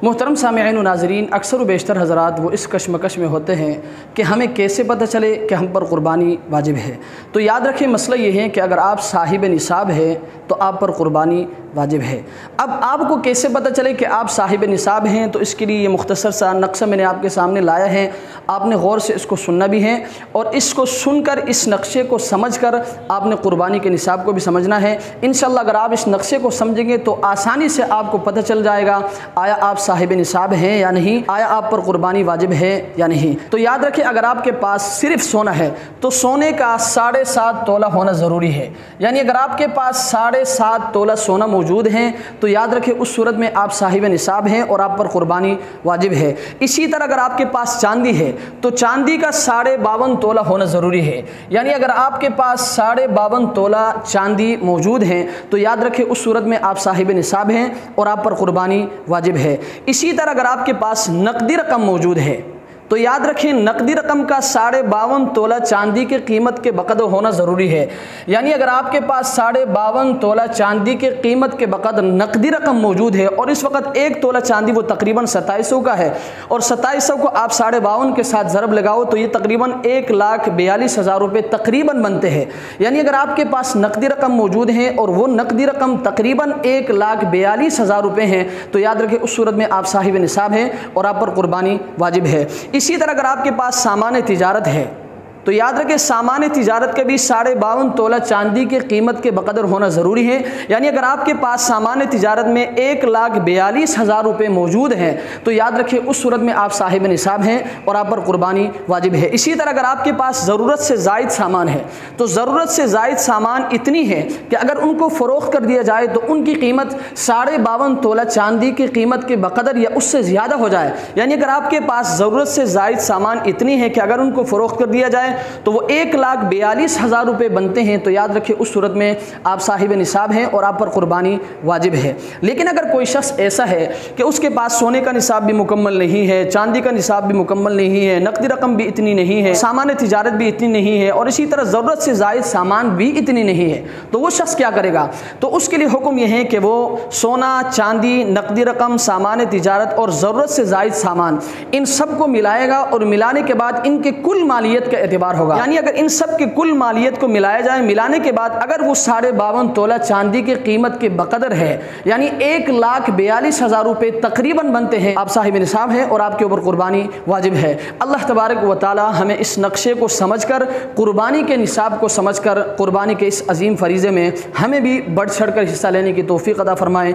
محترم سامعین و ناظرین، اکثر و بیشتر حضرات وہ اس کشمکش میں ہوتے ہیں کہ ہمیں کیسے پتہ چلے کہ ہم پر قربانی واجب ہے۔ تو یاد رکھیں، مسئلہ یہ ہے کہ اگر آپ صاحب نصاب ہیں تو آپ پر قربانی واجب ہے۔ اب آپ کو کیسے پتہ چلے کہ آپ صاحب نصاب ہیں، تو اس کے لیے یہ مختصر سا نقشہ میں نے آپ کے سامنے لایا ہے۔ آپ نے غور سے اس کو سننا بھی ہے، اور اس کو سن کر، اس نقشے کو سمجھ کر آپ نے قربانی کے نصاب کو بھی سمجھنا ہے۔ انشاءاللہ اگر آپ اس نقشے کو سمجھیں گے تو آسانی سے آپ کو پتہ چل جائے گا آیا آپ صاحب نصاب ہیں یا نہیں، آیا آپ پر قربانی واجب ہے یا نہیں۔ تو یاد رکھیں، اگر آپ کے پاس صرف سونا ہے تو سونے کا 7.5 تولہ ہونا ضروری ہے۔ یعنی اگر آپ کے پاس 7.5 تولہ سونا موجود ہے تو یاد رکھیں اس صورت میں آپ صاحب نصاب ہیں اور آپ پر قربانی واجب ہے۔ اسی طرح اگر آپ کے پاس چاندی ہے تو چاندی کا 52.5 تولہ ہونا ضروری ہے۔ یعنی اگر آپ کے پاس 52.5 تولہ چاندی موجود ہیں تو یاد رکھیں اس صورت میں آپ صاحب نصاب ہیں اور آپ پر قربانی واجب ہے۔ اسی طرح اگر آپ کے پاس نقدی رقم موجود ہے تو یاد رکھیں نقدی رقم کا 52.5 تولہ چاندی کی قیمت کے بقدر ہونا ضروری ہے۔ یعنی اگر آپ کے پاس 52.5 تولہ چاندی کے قیمت کے بقدر نقدی رقم موجود ہے، اور اس وقت ایک تولہ چاندی وہ تقریباً 2700 کا ہے، اور 2700 کو آپ 52.5 کے ساتھ ضرب لگاؤ تو یہ تقریباً 1,42,000 روپے تقریباً بنتے ہیں۔ یعنی اگر آپ کے پاس نقدی رقم موجود ہے اور وہ نقدی رقم تقریباً 1,42,000 روپے ہیں تو یاد رکھیں اس صورت میں آپ صاحب نصاب ہیں اور آپ پر قربانی واجب ہے۔ اسی طرح اگر آپ کے پاس سامان تجارت ہے تو یاد رکھیں سامان تجارت کے بھی 52.5 تولہ چاندی کی قیمت کے بقدر ہونا ضروری ہے۔ یعنی اگر آپ کے پاس سامان تجارت میں 1,42,000 روپے موجود ہیں تو یاد رکھیں اس صورت میں آپ صاحب نصاب ہیں اور آپ پر قربانی واجب ہے۔ اسی طرح اگر آپ کے پاس ضرورت سے زائد سامان ہے تو ضرورت سے زائد سامان اتنی ہے کہ اگر ان کو فروخت کر دیا جائے تو ان کی قیمت 52.5 تولہ چاندی کی قیمت کے بقدر یا اس سے زیادہ ہو جائے۔ یعنی اگر آپ کے پاس ضرورت سے زائد سامان اتنی ہے کہ اگر ان کو فروخت کر دیا جائے تو وہ 1,42,000 روپے بنتے ہیں تو یاد رکھیں اس صورت میں آپ صاحب نصاب ہیں اور آپ پر قربانی واجب ہے۔ لیکن اگر کوئی شخص ایسا ہے کہ اس کے پاس سونے کا نصاب بھی مکمل نہیں ہے، چاندی کا نصاب بھی مکمل نہیں ہے، نقدی رقم بھی اتنی نہیں ہے، سامان تجارت بھی اتنی نہیں ہے، اور اسی طرح ضرورت سے زائد سامان بھی اتنی نہیں ہے، تو وہ شخص کیا کرے گا؟ تو اس کے لیے حکم یہ ہے کہ وہ سونا، چاندی، نقدی رقم، سامان تجارت اور ضرورت سے زائد سامان ان سب کو ملائے گا، اور ملانے کے بعد ان کے کل مالیت کا اعتبار ہوگا۔ یعنی اگر ان سب کی کل مالیت کو ملایا جائے، ملانے کے بعد اگر وہ 52.5 تولہ چاندی کی قیمت کے بقدر ہے، یعنی 1,42,000 روپے تقریباً بنتے ہیں، آپ صاحب نصاب ہیں اور آپ کے اوپر قربانی واجب ہے۔ اللہ تبارک و تعالی ہمیں اس نقشے کو سمجھ کر، قربانی کے نصاب کو سمجھ کر، قربانی کے اس عظیم فریضے میں ہمیں بھی بڑھ چڑھ کر حصہ لینے کی توفیق عطا فرمائے۔